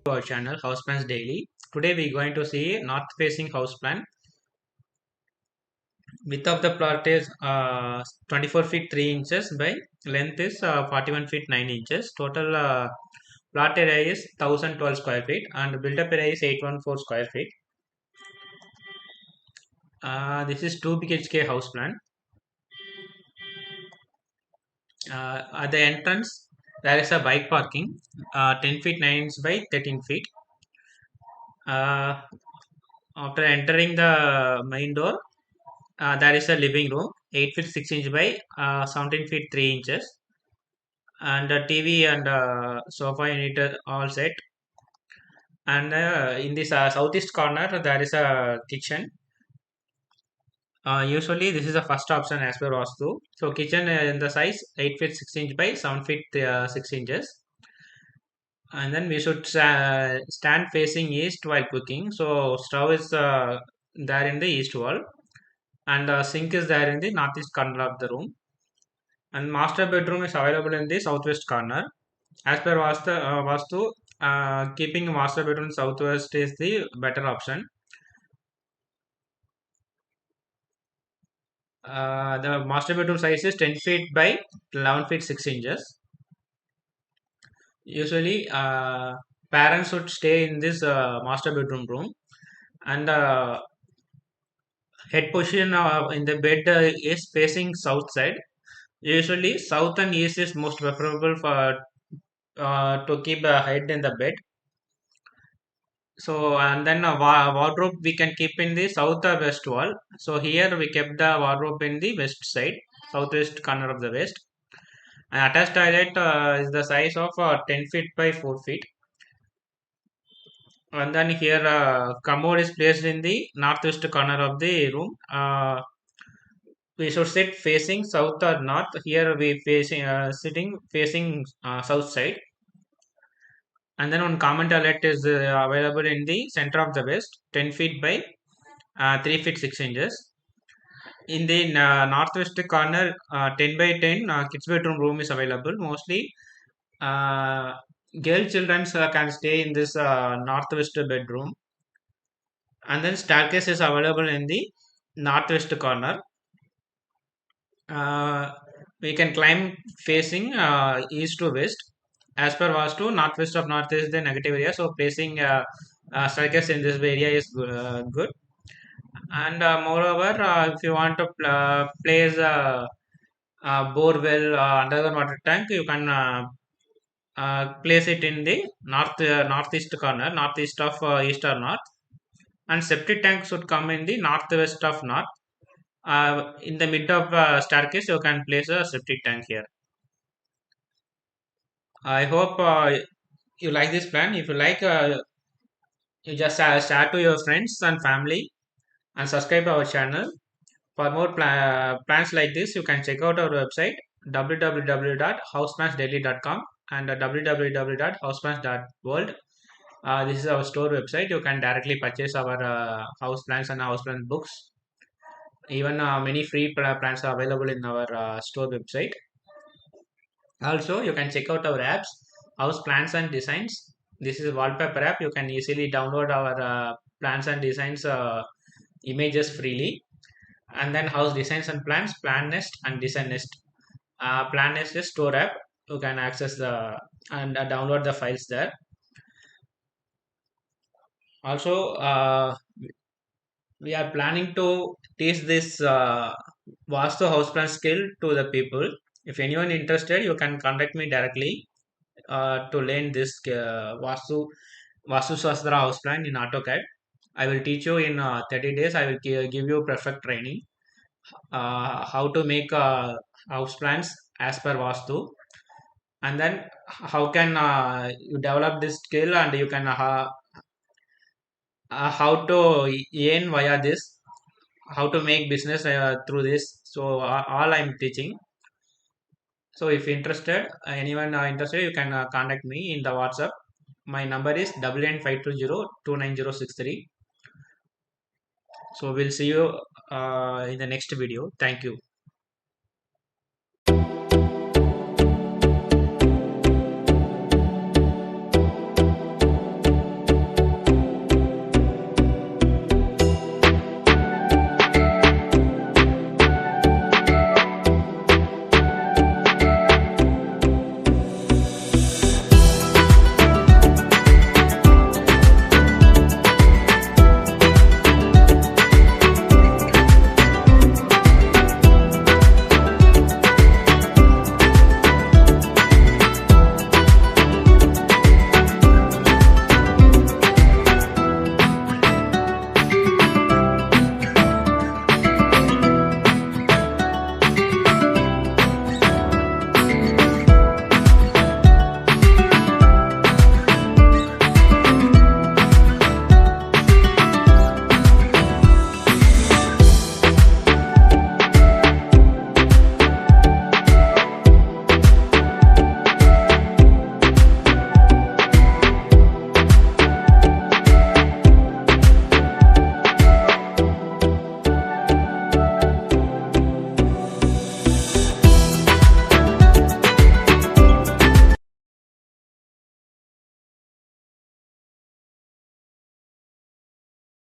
to our channel House Plans Daily. Today we are going to see north facing house plan. Width of the plot is 24 feet 3 inches by length is 41 feet 9 inches. Total plot area is 1012 square feet and built up area is 814 square feet. This is 2 BHK house plan. At the entrance there is a bike parking 10 feet 9 inches by 13 feet. Uh, After entering the main door, there is a living room, 8 feet 6 inch by 17 feet 3 inches, and a TV and sofa unit are all set. And in this southeast corner, there is a kitchen. Usually, this is the first option as per Vastu. So, kitchen in the size 8 feet 6 inch by 7 feet 6 inches. And then we should stand facing east while cooking. So, stove is there in the east wall, and sink is there in the northeast corner of the room, and master bedroom is available in the southwest corner. As per Vastu, keeping master bedroom southwest is the better option. The master bedroom size is 10 feet by 11 feet 6 inches. Usually, parents should stay in this master bedroom room, and head position in the bed is facing south side. Usually, south and east is most preferable for to keep the head in the bed. So, and then a wardrobe we can keep in the south or west wall. So here we kept the wardrobe in the west side, southwest corner of the west. And attached toilet is the size of 10 feet by 4 feet. And then here commode is placed in the northwest corner of the room. We should sit facing south or north. Here we facing sitting facing south side. And then one common toilet is available in the center of the west, 10 feet by 3 feet 6 inches. In the northwest corner, 10 by 10 kids bedroom room is available. Mostly girl children can stay in this northwest bedroom. And then staircase is available in the northwest corner. uh, we can climb facing east to west. As per Vastu, northwest of north is the negative area, so placing staircase in this area is good. And moreover, if you want to place a bore well underground water tank, you can place it in the northeast corner, northeast of east or north. And septic tank should come in the northwest of north. In the mid of staircase, you can place a septic tank here. I hope you like this plan. If you like, you just share to your friends and family and subscribe our channel. For more plans like this, you can check out our website www.houseplansdaily.com and www.houseplans.world. This is our store website. You can directly purchase our house plans and house plan books. Even many free plans are available in our store website. Also, you can check out our apps, House Plans and Designs. This is a wallpaper app. You can easily download our plans and designs images freely. And then House Designs and Plans, PlanNest and DesignNest. PlanNest is store app. You can access the and download the files there. Also, we are planning to teach this Vastu house plan skill to the people. If anyone interested, you can contact me directly to learn this Vastu Shastra house plan in AutoCAD. I will teach you in 30 days. I will give you perfect training how to make house plans as per Vastu, and then how can you develop this skill, and you can how to earn via this, how to make business through this. So all I'm teaching. So if interested, anyone interested, you can contact me in the WhatsApp. My number is 9952029063. So we'll see you in the next video. Thank you.